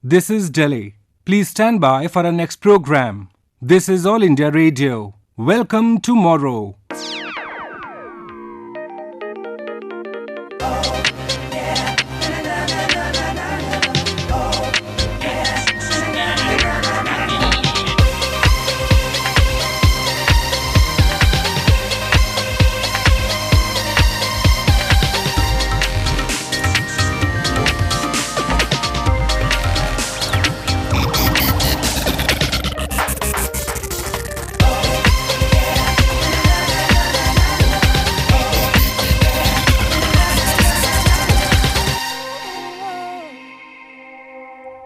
This is Delhi. Please stand by for our next program. This is All India Radio. Welcome tomorrow.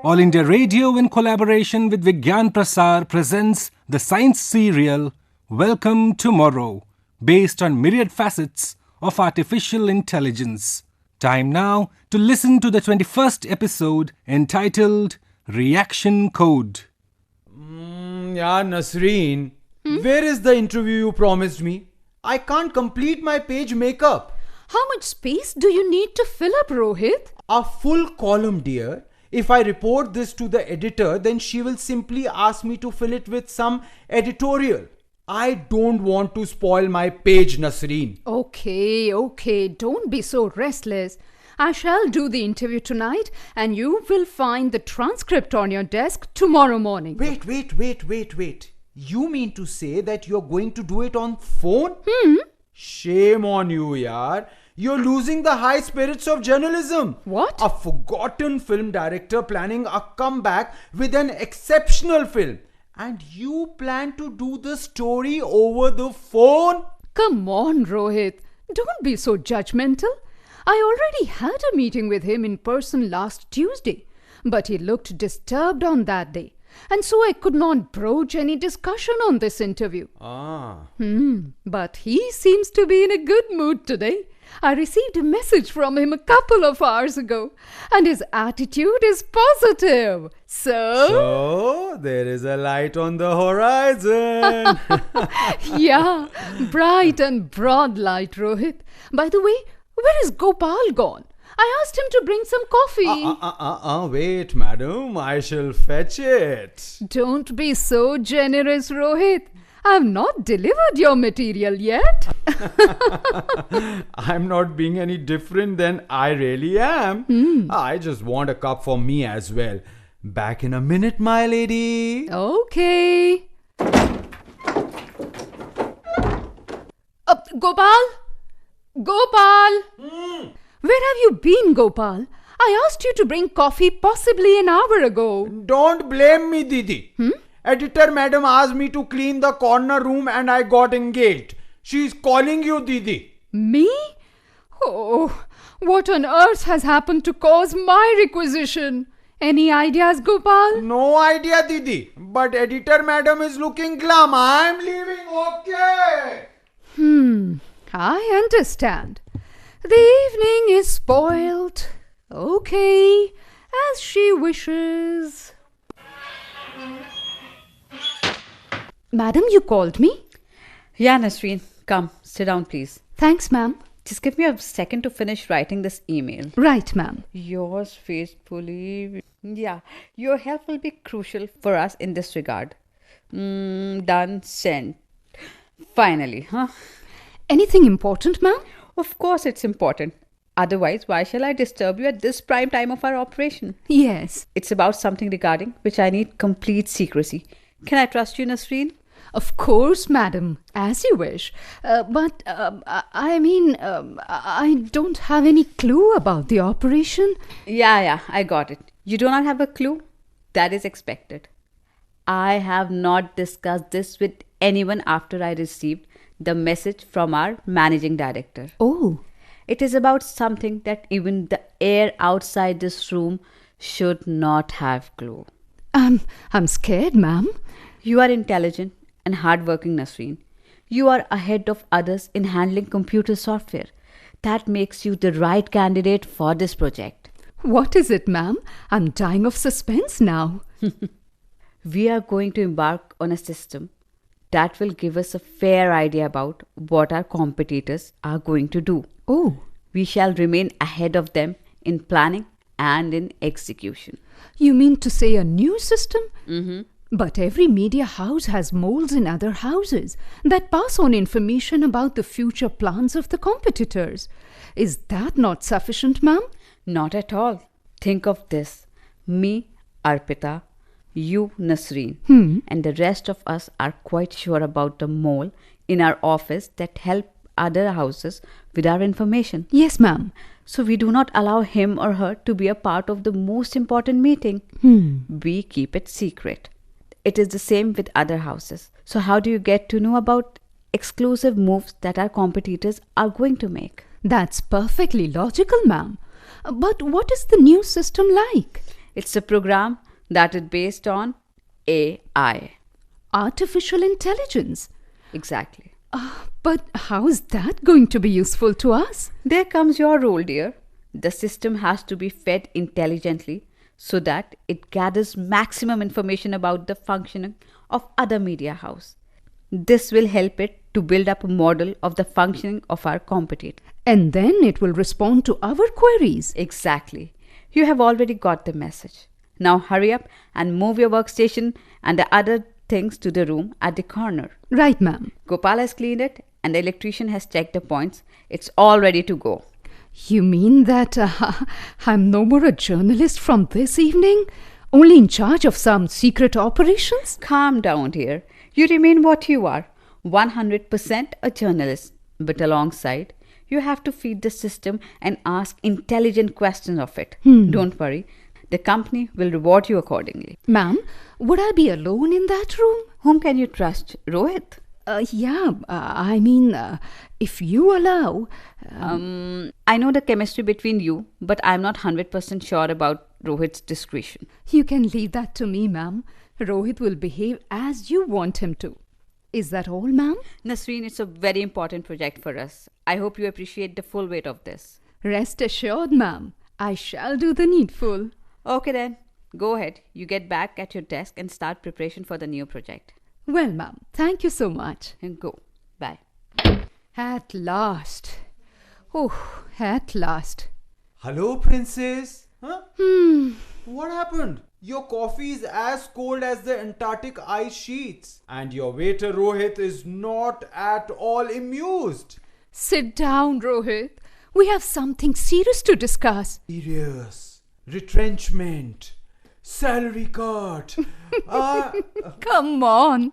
All India Radio, in collaboration with Vigyan Prasar, presents the science serial Welcome Tomorrow, based on myriad facets of artificial intelligence. Time now to listen to the 21st episode entitled Reaction Code. Yeah, Nasreen, where is the interview you promised me? I can't complete my page makeup. How much space do you need to fill up, Rohit? A full column, dear. If I report this to the editor, then she will simply ask me to fill it with some editorial. I don't want to spoil my page, Nasreen. Okay, don't be so restless. I shall do the interview tonight and you will find the transcript on your desk tomorrow morning. Wait. You mean to say that you're going to do it on phone? Shame on you, yaar. You're losing the high spirits of journalism. What? A forgotten film director planning a comeback with an exceptional film. And you plan to do the story over the phone? Come on, Rohit. Don't be so judgmental. I already had a meeting with him in person last Tuesday, but he looked disturbed on that day. And so I could not broach any discussion on this interview. But he seems to be in a good mood today. I received a message from him a couple of hours ago, and his attitude is positive. So, there is a light on the horizon. Yeah, bright and broad light, Rohit. By the way, where is Gopal gone? I asked him to bring some coffee. Wait, madam, I shall fetch it. Don't be so generous, Rohit. I've not delivered your material yet. I'm not being any different than I really am. I just want a cup for me as well. Back in a minute, my lady. Okay. Gopal? Where have you been, Gopal? I asked you to bring coffee possibly an hour ago. Don't blame me, Didi. Editor madam asked me to clean the corner room and I got engaged. She's calling you, Didi. Me? Oh, what on earth has happened to cause my requisition? Any ideas, Gopal? No idea, Didi. But editor madam is looking glum. I'm leaving, okay? I understand. The evening is spoiled. Okay, as she wishes. Madam, you called me? Yeah, Nasreen, come, sit down, please. Thanks, ma'am. Just give me a second to finish writing this email. Right, ma'am. Yours faithfully. Yeah, your help will be crucial for us in this regard. Done, sent. Finally, huh? Anything important, ma'am? Of course it's important. Otherwise, why shall I disturb you at this prime time of our operation? Yes. It's about something regarding which I need complete secrecy. Can I trust you, Nasreen? Of course, madam, as you wish. But I don't have any clue about the operation. Yeah, I got it. You do not have a clue? That is expected. I have not discussed this with anyone after I received the message from our managing director. Oh. It is about something that even the air outside this room should not have clue. I'm scared, ma'am. You are intelligent and hardworking, Nasreen. You are ahead of others in handling computer software. That makes you the right candidate for this project. What is it, ma'am? I'm dying of suspense now. We are going to embark on a system that will give us a fair idea about what our competitors are going to do. Oh. We shall remain ahead of them in planning and in execution. You mean to say a new system? But every media house has moles in other houses that pass on information about the future plans of the competitors. Is that not sufficient, ma'am? Not at all. Think of this. Me, Arpita, you, Nasreen, and the rest of us are quite sure about the mole in our office that help other houses with our information. Yes, ma'am. So we do not allow him or her to be a part of the most important meeting. We keep it secret. It is the same with other houses. So how do you get to know about exclusive moves that our competitors are going to make? That's perfectly logical, ma'am. But what is the new system like? It's a program that is based on AI. Artificial intelligence. Exactly. But how is that going to be useful to us? There comes your role, dear. The system has to be fed intelligently so that it gathers maximum information about the functioning of other media house. This will help it to build up a model of the functioning of our competitor. And then it will respond to our queries. Exactly. You have already got the message. Now hurry up and move your workstation and the other things to the room at the corner. Right, ma'am. Gopal has cleaned it and the electrician has checked the points. It's all ready to go. You mean that I'm no more a journalist from this evening? Only in charge of some secret operations? Calm down, dear. You remain what you are, 100% a journalist. But alongside, you have to feed the system and ask intelligent questions of it. Don't worry. The company will reward you accordingly. Ma'am, would I be alone in that room? Whom can you trust? Rohit? If you allow. I know the chemistry between you, but I'm not 100% sure about Rohit's discretion. You can leave that to me, ma'am. Rohit will behave as you want him to. Is that all, ma'am? Nasreen, it's a very important project for us. I hope you appreciate the full weight of this. Rest assured, ma'am. I shall do the needful. Okay then, go ahead. You get back at your desk and start preparation for the new project. Well, ma'am, thank you so much. And go. Bye. At last. Oh, at last. Hello, princess. Huh? What happened? Your coffee is as cold as the Antarctic ice sheets. And your waiter Rohit is not at all amused. Sit down, Rohit. We have something serious to discuss. Serious. Retrenchment. Salary cut. Come on.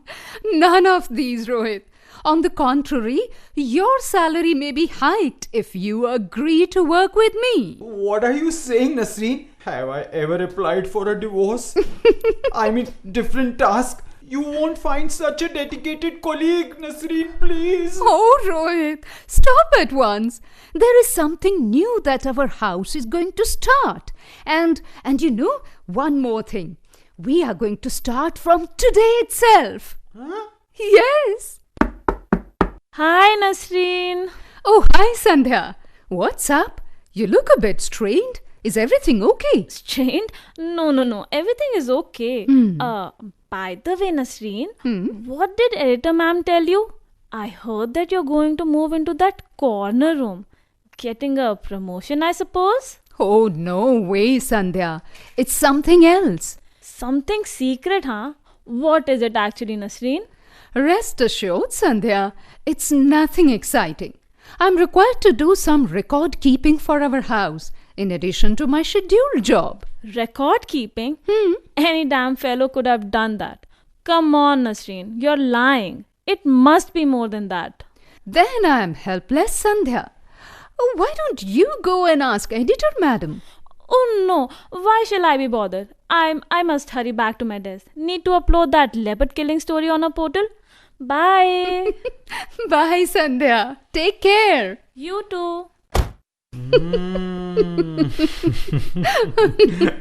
None of these, Rohit. On the contrary, your salary may be hiked if you agree to work with me. What are you saying, Nasreen? Have I ever applied for a divorce? I mean, different task. You won't find such a dedicated colleague, Nasreen, please. Oh, Rohit, stop at once. There is something new that our house is going to start. And you know, one more thing. We are going to start from today itself. Huh? Yes. Hi, Nasreen. Oh, hi, Sandhya. What's up? You look a bit strained. Is everything okay? Strained? No. Everything is okay. By the way, Nasreen, what did editor ma'am tell you? I heard that you're going to move into that corner room. Getting a promotion, I suppose? Oh, no way, Sandhya. It's something else. Something secret, huh? What is it actually, Nasreen? Rest assured, Sandhya, it's nothing exciting. I'm required to do some record keeping for our house, in addition to my scheduled job. Record keeping? Any damn fellow could have done that. Come on, Nasreen, you're lying. It must be more than that. Then I'm helpless, Sandhya. Oh, why don't you go and ask editor madam? Oh no, why shall I be bothered? I must hurry back to my desk. Need to upload that leopard killing story on a portal. Bye. Bye, Sandhya. Take care. You too.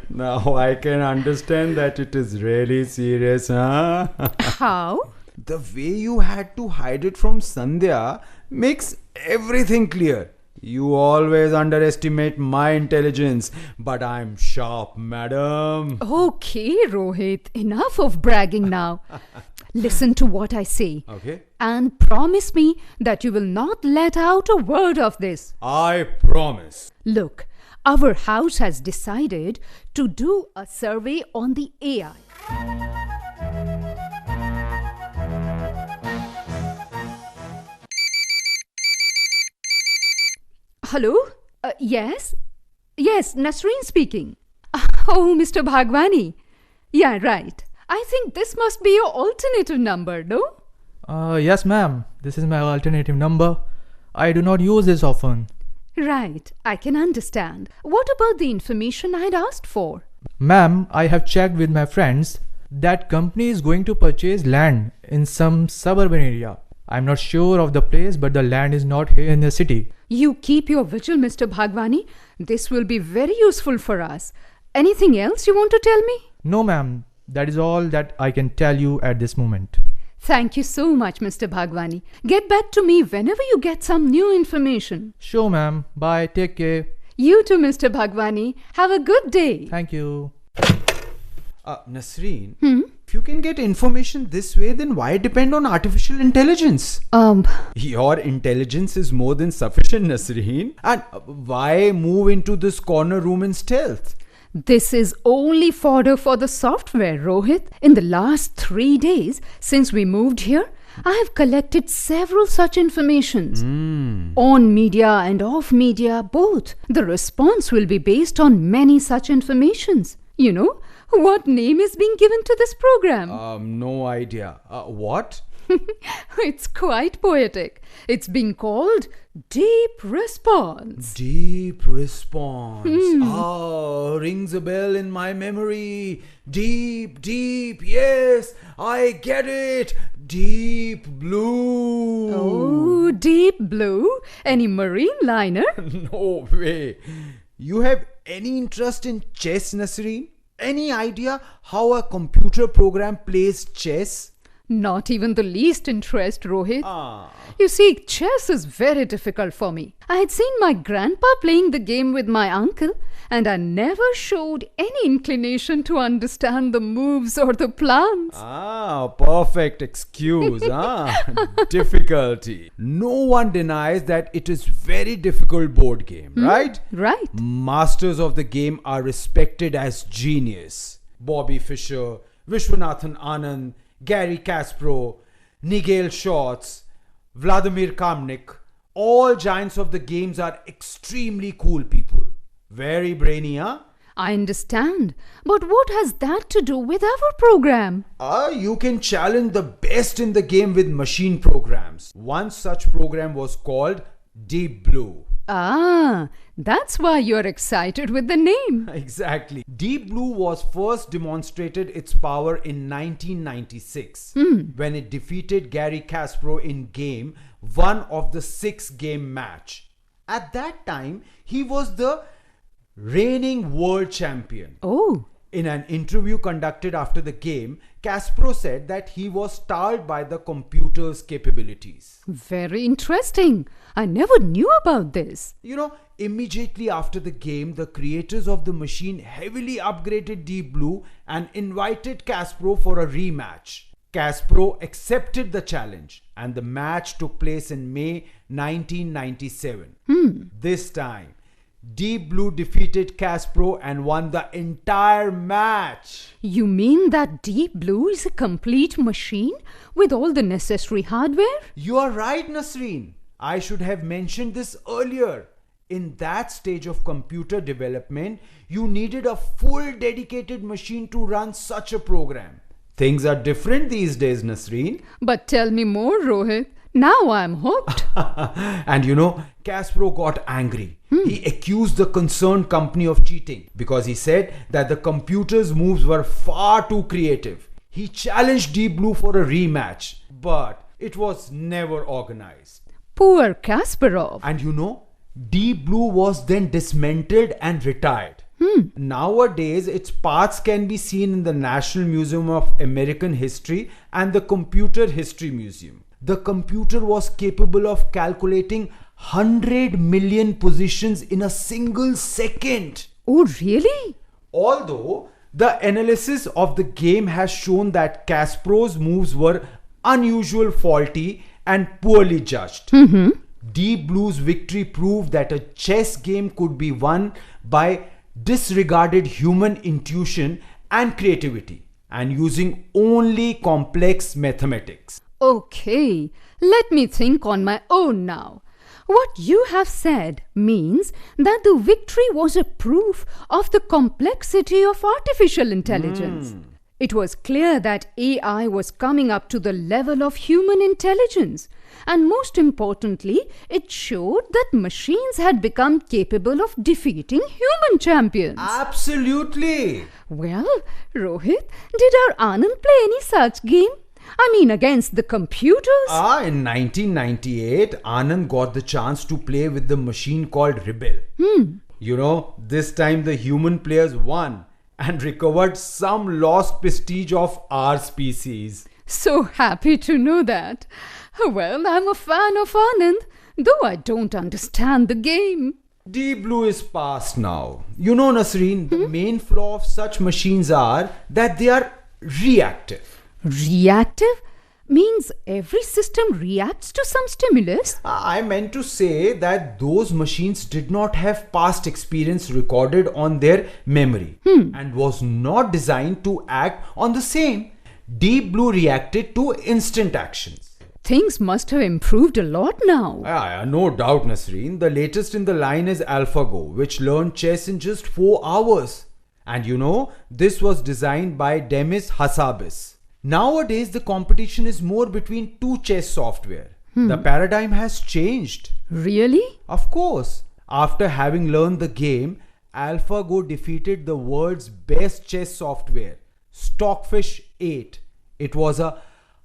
Now I can understand that it is really serious, huh? How? The way you had to hide it from Sandhya makes everything clear. You always underestimate my intelligence, but I'm sharp, madam. Okay, Rohit. Enough of bragging now. Listen to what I say. Okay. And promise me that you will not let out a word of this. I promise. Look, Our house has decided to do a survey on the AI. Hello? Yes? Yes, Nasreen speaking. Oh, Mr. Bhagwani. Yeah, right. I think this must be your alternative number, no? Yes, ma'am. This is my alternative number. I do not use this often. Right, I can understand. What about the information I'd asked for? Ma'am, I have checked with my friends. That company is going to purchase land in some suburban area. I'm not sure of the place, but the land is not here in the city. You keep your vigil, Mr. Bhagwani. This will be very useful for us. Anything else you want to tell me? No, ma'am. That is all that I can tell you at this moment. Thank you so much, Mr. Bhagwani. Get back to me whenever you get some new information. Sure, ma'am. Bye. Take care. You too, Mr. Bhagwani. Have a good day. Thank you. Nasreen, if you can get information this way, then why depend on artificial intelligence? Your intelligence is more than sufficient, Nasreen. And why move into this corner room in stealth? This is only fodder for the software, Rohit. In the last 3 days, since we moved here, I have collected several such informations. On media and off media, both. The response will be based on many such informations. You know, what name is being given to this program? No idea. What? It's quite poetic. It's being called Deep Response. Deep Response. Ah, rings a bell in my memory. Deep, deep, yes, I get it. Deep Blue. Oh, Deep Blue? Any marine liner? No way. You have any interest in chess, Nasreen? Any idea how a computer program plays chess? Not even the least interest, Rohit. You see, chess is very difficult for me. I had seen my grandpa playing the game with my uncle, and I never showed any inclination to understand the moves or the plans. Perfect excuse. Difficulty. No one denies that it is very difficult board game, right? Right. Masters of the game are respected as genius. Bobby Fischer, Vishwanathan Anand, Gary Kasparov, Nigel Schwartz, Vladimir Kramnik, all giants of the games are extremely cool people. Very brainy, huh? I understand. But what has that to do with our program? You can challenge the best in the game with machine programs. One such program was called Deep Blue. That's why you're excited with the name. Exactly. Deep Blue was first demonstrated its power in 1996 when it defeated Gary Kasparov in game 1 of the 6-game match. At that time, he was the reigning world champion. Oh. In an interview conducted after the game, Kasparov said that he was startled by the computer's capabilities. Very interesting. I never knew about this. You know, immediately after the game, the creators of the machine heavily upgraded Deep Blue and invited Kasparov for a rematch. Kasparov accepted the challenge and the match took place in May 1997. This time, Deep Blue defeated Kasparov and won the entire match. You mean that Deep Blue is a complete machine with all the necessary hardware? You are right, Nasreen. I should have mentioned this earlier. In that stage of computer development, you needed a full dedicated machine to run such a program. Things are different these days, Nasreen. But tell me more, Rohit. Now I'm hooked. And you know, Kasparov got angry. He accused the concerned company of cheating because he said that the computer's moves were far too creative. He challenged Deep Blue for a rematch, but it was never organized. Poor Kasparov. And you know, Deep Blue was then dismantled and retired. Nowadays, its parts can be seen in the National Museum of American History and the Computer History Museum. The computer was capable of calculating 100 million positions in a single second. Oh, really? Although the analysis of the game has shown that Kasparov's moves were unusual, faulty and poorly judged. Deep Blue's victory proved that a chess game could be won by disregarded human intuition and creativity and using only complex mathematics. Okay, let me think on my own now. What you have said means that the victory was a proof of the complexity of artificial intelligence. It was clear that AI was coming up to the level of human intelligence. And most importantly, it showed that machines had become capable of defeating human champions. Absolutely. Well, Rohit, did our Anand play any such game? I mean, against the computers? In 1998, Anand got the chance to play with the machine called Rebel. You know, this time the human players won and recovered some lost prestige of our species. So happy to know that. Well, I'm a fan of Anand, though I don't understand the game. Deep Blue is past now. You know, Nasreen, the main flaw of such machines are that they are reactive. Reactive means every system reacts to some stimulus. I meant to say that those machines did not have past experience recorded on their memory and was not designed to act on the same. Deep Blue reacted to instant actions. Things must have improved a lot now. No doubt, Nasreen. The latest in the line is AlphaGo, which learned chess in just 4 hours. And you know, this was designed by Demis Hassabis. Nowadays, the competition is more between two chess software. The paradigm has changed. Really? Of course. After having learned the game, AlphaGo defeated the world's best chess software, Stockfish 8. It was a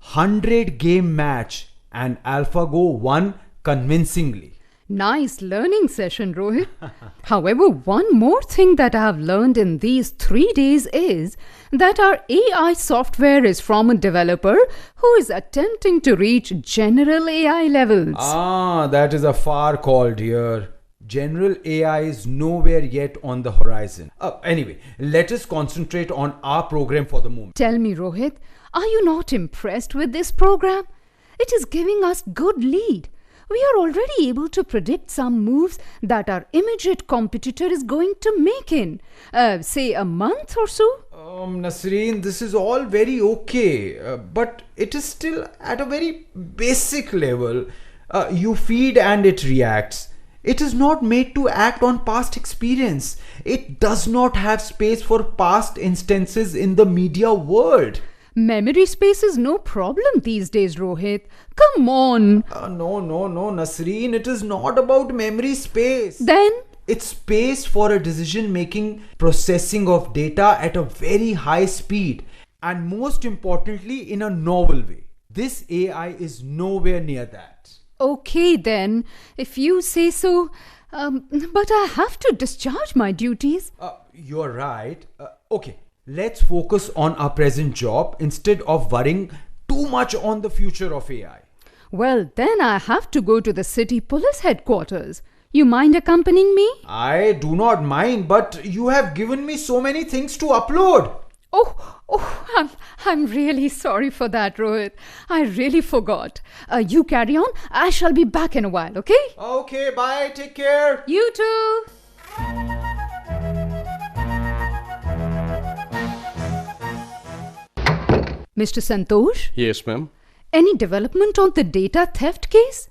100-game match and AlphaGo won convincingly. Nice learning session, Rohit. However, one more thing that I have learned in these 3 days is that our AI software is from a developer who is attempting to reach general AI levels. That is a far call, dear. General AI is nowhere yet on the horizon. Anyway, let us concentrate on our program for the moment. Tell me, Rohit, are you not impressed with this program? It is giving us good lead. We are already able to predict some moves that our immediate competitor is going to make in, say, a month or so. Nasreen, this is all very okay, but it is still at a very basic level. You feed and it reacts. It is not made to act on past experience. It does not have space for past instances in the media world. Memory space is no problem these days, Rohit. Come on. No, Nasreen. It is not about memory space. Then? It's space for a decision-making processing of data at a very high speed. And most importantly, in a novel way. This AI is nowhere near that. Okay then, if you say so. But I have to discharge my duties. You're right. Okay. Let's focus on our present job instead of worrying too much on the future of AI. Well, then I have to go to the city police headquarters. You mind accompanying me? I do not mind, but you have given me so many things to upload. I'm really sorry for that, Rohit. I really forgot. You carry on. I shall be back in a while, okay? Okay, bye. Take care. You too. Mr. Santosh? Yes, ma'am. Any development on the data theft case?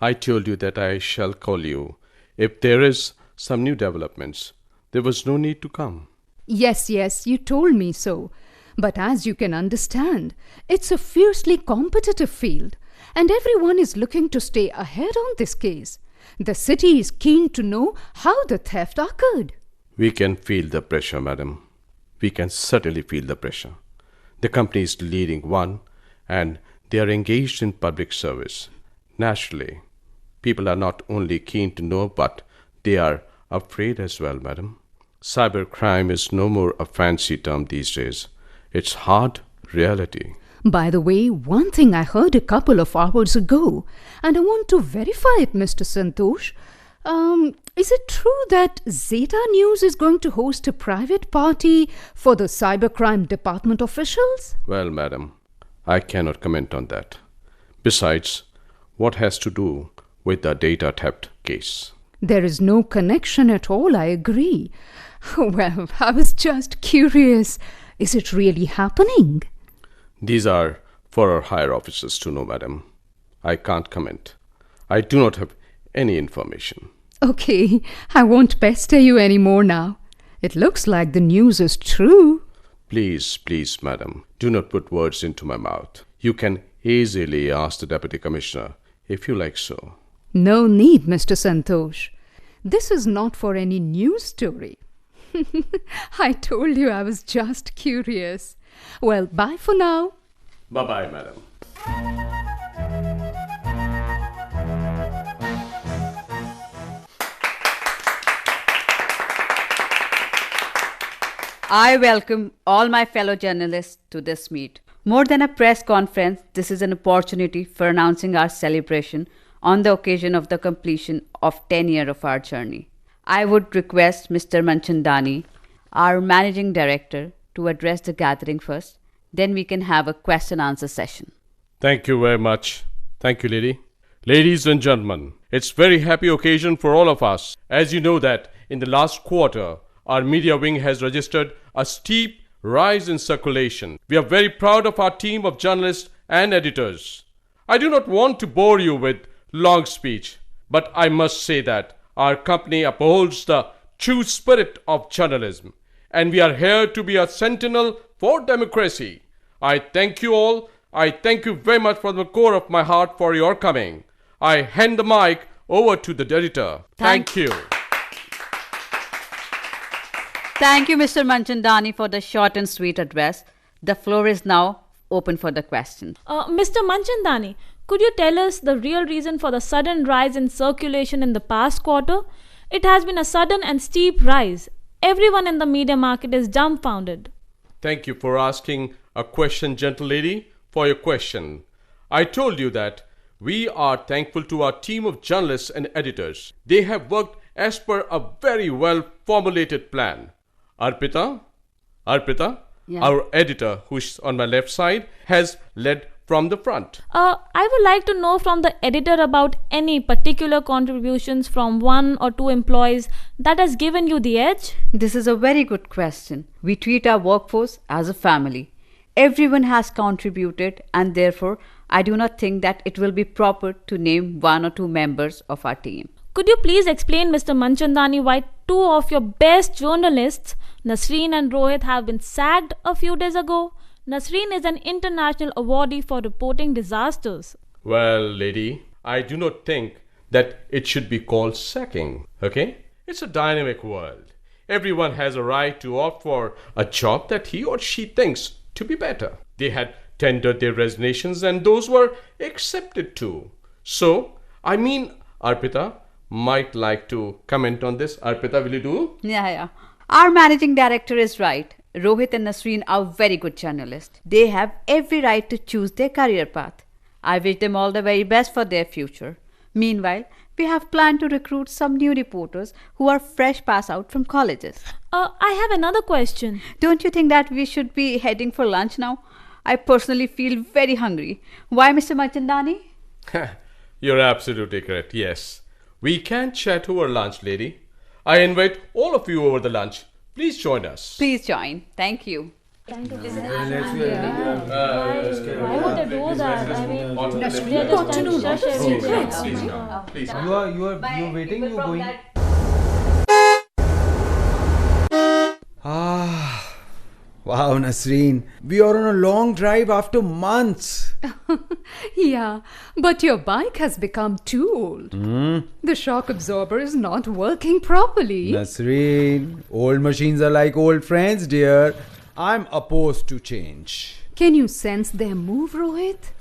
I told you that I shall call you. If there is some new developments, there was no need to come. Yes, you told me so. But as you can understand, it's a fiercely competitive field, and everyone is looking to stay ahead on this case. The city is keen to know how the theft occurred. We can feel the pressure, madam. We can certainly feel the pressure. The company is leading one, and they are engaged in public service. Naturally, people are not only keen to know, but they are afraid as well, madam. Cybercrime is no more a fancy term these days. It's hard reality. By the way, one thing I heard a couple of hours ago, and I want to verify it, Mr. Santosh. Is it true that Zeta News is going to host a private party for the cybercrime department officials? Well, madam, I cannot comment on that. Besides, what has to do with the data theft case. There is no connection at all, I agree. Well, I was just curious. Is it really happening? These are for our higher officers to know, madam. I can't comment. I do not have any information. Okay, I won't pester you anymore now. It looks like the news is true. Please, please, madam, do not put words into my mouth. You can easily ask the Deputy Commissioner if you like so. No need, Mr. Santosh. This is not for any news story. I told you I was just curious. Well, bye for now. Bye-bye, madam. I welcome all my fellow journalists to this meet. More than a press conference, this is an opportunity for announcing our celebration on the occasion of the completion of 10 years of our journey. I would request Mr. Manchandani, our Managing Director, to address the gathering first. Then we can have a question-answer session. Thank you very much. Thank you, lady. Ladies and gentlemen, it's very happy occasion for all of us. As you know that in the last quarter, our media wing has registered a steep rise in circulation. We are very proud of our team of journalists and editors. I do not want to bore you with long speech, but I must say that our company upholds the true spirit of journalism, and we are here to be a sentinel for democracy. I thank you all. I thank you very much from the core of my heart for your coming. I hand the mic over to the editor. Thank you. Thank you, Mr. Manchandani, for the short and sweet address. The floor is now open for the questions. Mr. Manchandani, could you tell us the real reason for the sudden rise in circulation in the past quarter? It has been a sudden and steep rise. Everyone in the media market is dumbfounded. Thank you for asking a question, gentle lady, for your question. I told you that we are thankful to our team of journalists and editors. They have worked as per a very well formulated plan. Arpita, Yeah. our editor, who's on my left side, has led from the front. I would like to know from the editor about any particular contributions from one or two employees that has given you the edge. This is a very good question. We treat our workforce as a family. Everyone has contributed, and therefore, I do not think that it will be proper to name one or two members of our team. Could you please explain, Mr. Manchandani, why two of your best journalists, Nasreen and Rohit, have been sacked a few days ago? Nasreen is an international awardee for reporting disasters. Well, lady, I do not think that it should be called sacking, okay? It's a dynamic world. Everyone has a right to opt for a job that he or she thinks to be better. They had tendered their resignations and those were accepted too. So, I mean, Arpita might like to comment on this. Arpita, will you do? Yeah. Our managing director is right. Rohit and Nasreen are very good journalists. They have every right to choose their career path. I wish them all the very best for their future. Meanwhile, we have planned to recruit some new reporters who are fresh pass out from colleges. I have another question. Don't you think that we should be heading for lunch now? I personally feel very hungry. Why, Mr. Manchandani? You're absolutely correct, yes. We can chat over lunch, lady. I invite all of you over the lunch. Please join us. Please join. Thank you. Why would they do that? I mean, they're just trying to shush everything. Please. You're waiting, you're going. Wow, Nasreen. We are on a long drive after months. Yeah, but your bike has become too old. The shock absorber is not working properly. Nasreen, old machines are like old friends, dear. I'm opposed to change. Can you sense their move, Rohit?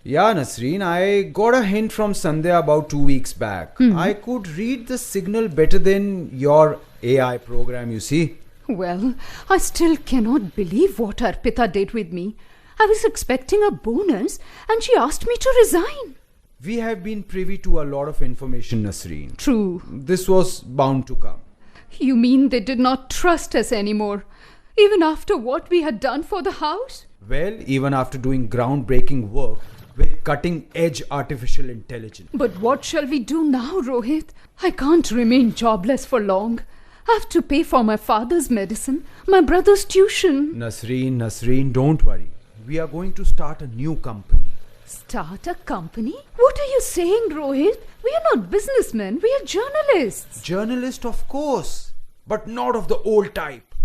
Yeah, Nasreen, I got a hint from Sandhya about 2 weeks back. I could read the signal better than your AI program, you see. Well, I still cannot believe what Arpita did with me. I was expecting a bonus and she asked me to resign. We have been privy to a lot of information, Nasreen. True. This was bound to come. You mean they did not trust us anymore? Even after what we had done for the house? Well, even after doing groundbreaking work, with cutting-edge artificial intelligence. But what shall we do now, Rohit? I can't remain jobless for long. I have to pay for my father's medicine, my brother's tuition. Nasreen, don't worry. We are going to start a new company. Start a company? What are you saying, Rohit? We are not businessmen, we are journalists. Journalist, of course, but not of the old type.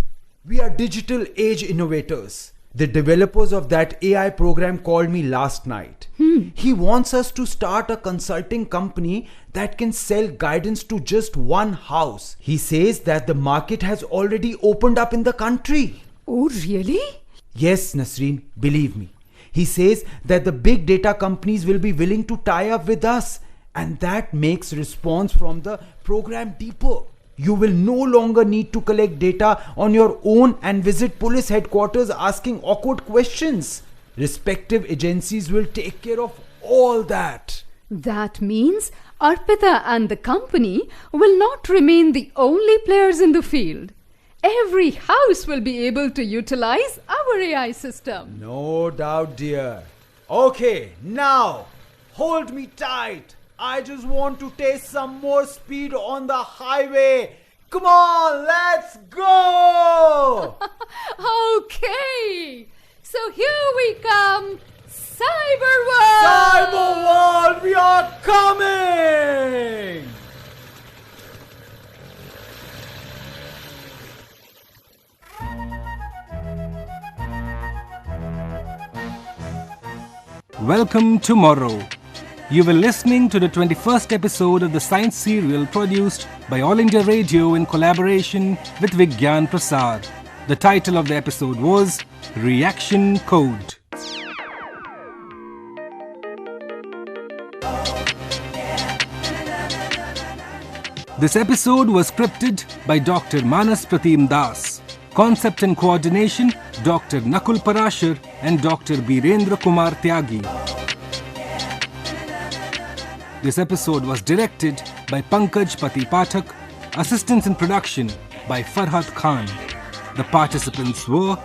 We are digital age innovators. The developers of that AI program called me last night. He wants us to start a consulting company that can sell guidance to just one house. He says that the market has already opened up in the country. Oh, really? Yes, Nasreen, believe me. He says that the big data companies will be willing to tie up with us, and that makes response from the program deeper. You will no longer need to collect data on your own and visit police headquarters asking awkward questions. Respective agencies will take care of all that. That means Arpita and the company will not remain the only players in the field. Every house will be able to utilize our AI system. No doubt, dear. Okay, now, hold me tight. I just want to taste some more speed on the highway. Come on, let's go! Okay, so here we come, Cyberworld! Cyberworld, we are coming! Welcome tomorrow. You were listening to the 21st episode of the science serial produced by All India Radio in collaboration with Vigyan Prasar. The title of the episode was Reaction Code. This episode was scripted by Dr. Manas Pratim Das. Concept and coordination, Dr. Nakul Parashar and Dr. Birendra Kumar Tyagi. This episode was directed by Pankaj Pati Pathak, assistance in production by Farhad Khan. The participants were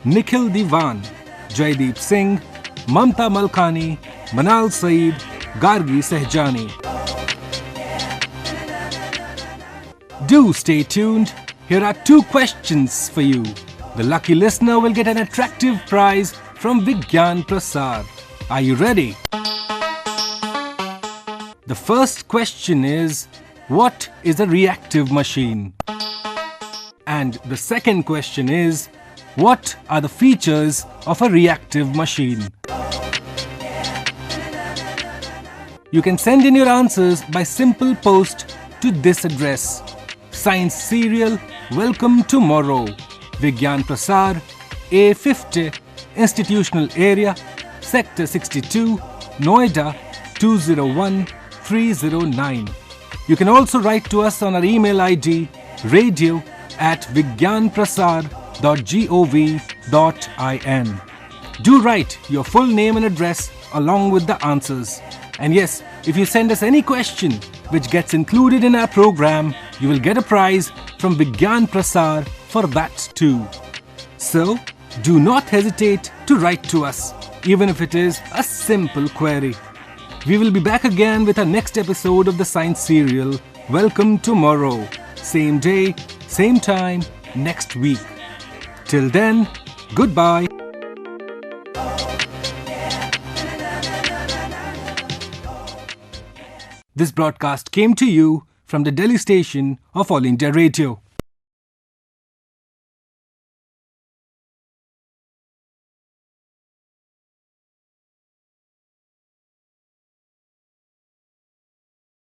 Nikhil Diwan, Jaideep Singh, Mamta Malkani, Manal Saeed, Gargi Sehjani. Do stay tuned. Here are 2 questions for you. The lucky listener will get an attractive prize from Vigyan Prasar. Are you ready? The first question is, what is a reactive machine? And the second question is, what are the features of a reactive machine? You can send in your answers by simple post to this address. Science Serial, Welcome Tomorrow, Vigyan Prasar, A50, Institutional Area, Sector 62, Noida 201309. You can also write to us on our email ID radio@vigyanprasar.gov.in. Do write your full name and address along with the answers. And yes, if you send us any question which gets included in our program, you will get a prize from Vigyan Prasar for that too. So, do not hesitate to write to us, even if it is a simple query. We will be back again with our next episode of the Science Serial, Welcome Tomorrow. Same day, same time, next week. Till then, goodbye. This broadcast came to you from the Delhi station of All India Radio.